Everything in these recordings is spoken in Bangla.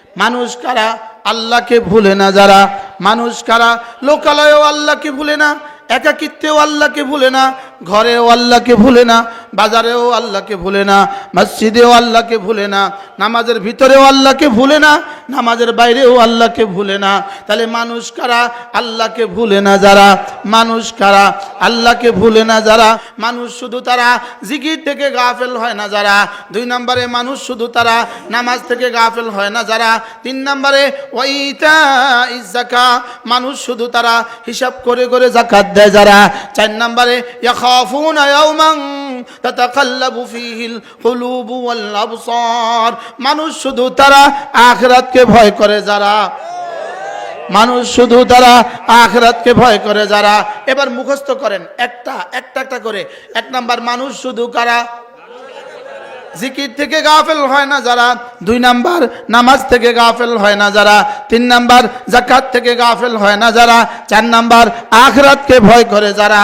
মানুষ কারা? আল্লাহকে ভুলে না যারা। মানুষ কারা? লোকালয়েও আল্লাহকে ভুলে না, একাকিত্বেও আল্লাহকে ভুলে না, ঘরেও আল্লাহকে ভুলে না, বাজারেও আল্লাহকে ভুলে না, মসজিদেও আল্লাহকে ভুলে না, নামাজের ভিতরেও আল্লাহকে ভুলে না, নামাজের বাইরেও আল্লাহকে ভুলে না। তাহলে মানুষ কারা? আল্লাহকে ভুলে না যারা। মানুষ কারা? আল্লাহকে ভুলে না যারা। মানুষ শুধু তারা জিকির থেকে গাফেল হয় না যারা। 2 নম্বরে মানুষ শুধু তারা নামাজ থেকে গাফেল হয় না যারা। 3 নম্বরে ওয়াইতাইজ যাকাত, মানুষ শুধু তারা হিসাব করে করে যাকাত দেয় যারা। 4 নম্বরে ইয়াখাফুনা ইয়াওমান তাতাকাল্লাবু ফীহিল কুলুবু ওয়াল আবসার, মানুষ শুধু তারা আখিরাতকে ভয় করে যারা। মানুষ শুধু তারা আখিরাতকে ভয় করে যারা। এবার মুখস্থ করেন একটা করে। 1 নাম্বার মানুষ শুধু কারা? জিকির থেকে গাফেল হয় না যারা। 2 নাম্বার নামাজ থেকে গাফেল হয় না যারা। 3 নাম্বার যাকাত থেকে গাফেল হয় না যারা। 4 নাম্বার আখিরাতকে ভয় করে যারা।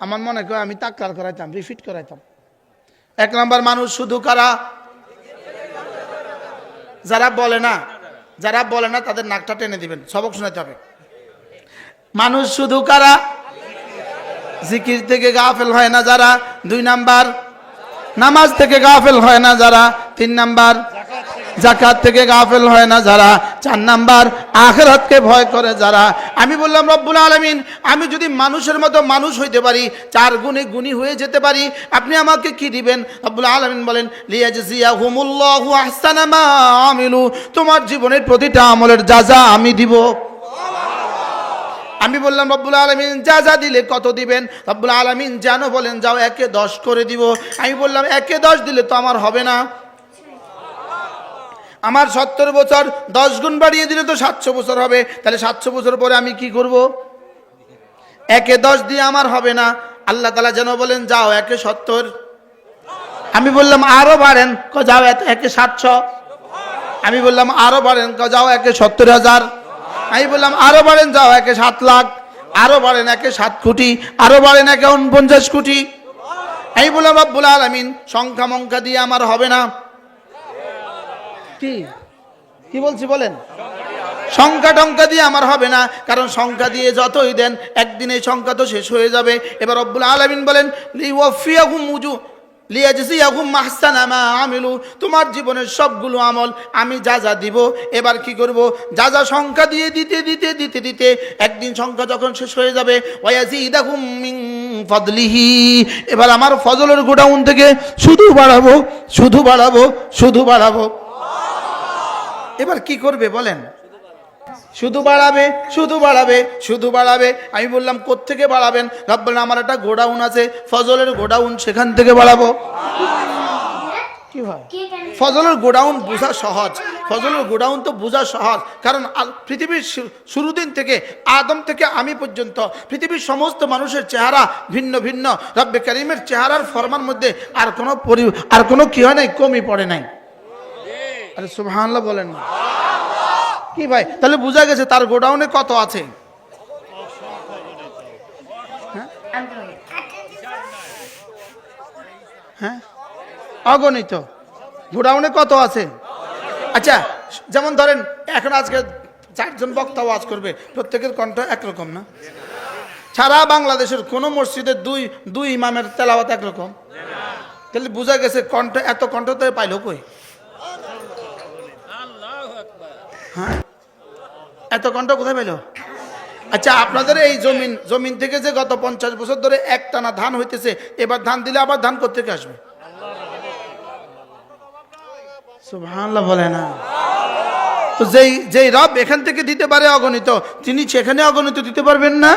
আমার মনে হয় আমি তাকরার করাইতাম, রিপিট করাইতাম। 1 নাম্বার মানুষ শুধু কারা? যারা বলে না, যারা বলে না তাদের নাকটা টেনে দিবেন, সবক শোনাতে হবে। মানুষ শুধু কারা? জিকির থেকে গাফেল হয় না যারা। 2 নাম্বার নামাজ থেকে গাফেল হয় না যারা। 3 নাম্বার যাকাত থেকে গাফেল হয় না যারা। 4 নাম্বার আখিরাতকে ভয় করে যারা। আমি বললাম রব্বুল আলামিন, আমি যদি মানুষের মতো মানুষ হইতে পারি, 4 গুণে গুণী হয়ে যেতে পারি, আপনি আমাকে কি দিবেন? রব্বুল আলামিন বলেন লিয়াজজিয়াহুমুল্লাহু আহসানা মা আমিলু, তোমার জীবনের প্রতিটা আমলের যা আমি দিব। আমি বললাম রব্বুল আলামিন যা দিলে কত দিবেন? রব্বুল আলামিন জানো বলেন যাও 1-এ 10 করে দিব। আমি বললাম 1-এ 10 দিলে তো আমার হবে না, আমার 70 বছর 10 গুণ বাড়িয়ে দিলে তো 700 বছর হবে। তাহলে 700 বছর পরে আমি কি করব? 1-এ 10 দিয়ে আমার হবে না। আল্লাহ তাআলা যেন বলেন যাও 1-এ 70। আমি বললাম আরো বাড়েন, যাও 1-এ 700। আমি বললাম আরো বাড়েন, যাও 1-এ 70,000। আমি বললাম আরো বাড়েন, যাও 1-এ 7 লাখ। আরো বাড়েন 1-এ 7 কোটি। আরো বাড়েন 1-এ 49 কোটি। আমি বললাম রব্বুল আলামিন সংখ্যা মঙ্খ্যা দিয়ে আমার হবে না। কি বলছি বলেন? সংখ্যা টংখ্যা দিয়ে আমার হবে না, কারণ সংখ্যা দিয়ে যতই দেন একদিনে সংখ্যা তো শেষ হয়ে যাবে। এবার রব্বুল আলামিন বলেন লিয়াজজিয়াহুম আহসানা মা আমিলু, তোমার জীবনের সবগুলো আমল আমি যা দিব। এবার কি করব? যা সংখ্যা দিয়ে দিতে একদিন সংখ্যা যখন শেষ হয়ে যাবে, ওয়ায়াজিদাহুম মিন ফাদলিহি, এবার আমার ফজলের গোডাউন থেকে শুধু বাড়াবো। এবার কি করবে বলেন? শুধু বাড়াবে। আমি বললাম কোত্থেকে বাড়াবেন? রব্বুল আমার একটা গোডাউন আছে, ফজলের গোডাউন, সেখান থেকে বাড়াবো। কি হয়? ফজলের গোডাউন বোঝা সহজ, ফজলের গোডাউন তো বোঝা সহজ, কারণ পৃথিবীর শুরু দিন থেকে আদম থেকে আমি পর্যন্ত পৃথিবীর সমস্ত মানুষের চেহারা ভিন্ন ভিন্ন। রব্বে কারীমের চেহারার ফরমান মধ্যে আর কোনো কি হয় নাই, কমি পড়ে নাই। আরে সুবহানাল্লাহ বলেন না কি ভাই? তাহলে বোঝা গেছে তার গোডাউনে কত আছে। হ্যাঁ অগণিত গোডাউনে কত আছে। আচ্ছা যেমন ধরেন এখন আজকে 4 জন বক্তা ওয়াজ করবে, প্রত্যেকের কণ্ঠ একরকম না। সারা বাংলাদেশের কোন মসজিদের দুই ইমামের তেলাওয়াত একরকম, তাহলে বোঝা গেছে এত কণ্ঠ তো পাইল কই? হ্যাঁ এত কণ্ঠ কোথায় পাইল? আচ্ছা আপনাদের এই জমিন থেকে যে গত 50 বছর ধরে একটানা ধান হইতেছে, এবার ধান দিলে আবার ধান কোত্থেকে আসবে? সুবহানাল্লাহ বলে না তো? যেই রব এখান থেকে দিতে পারে অগণিত, তিনি সেখানে অগণিত দিতে পারবেন না?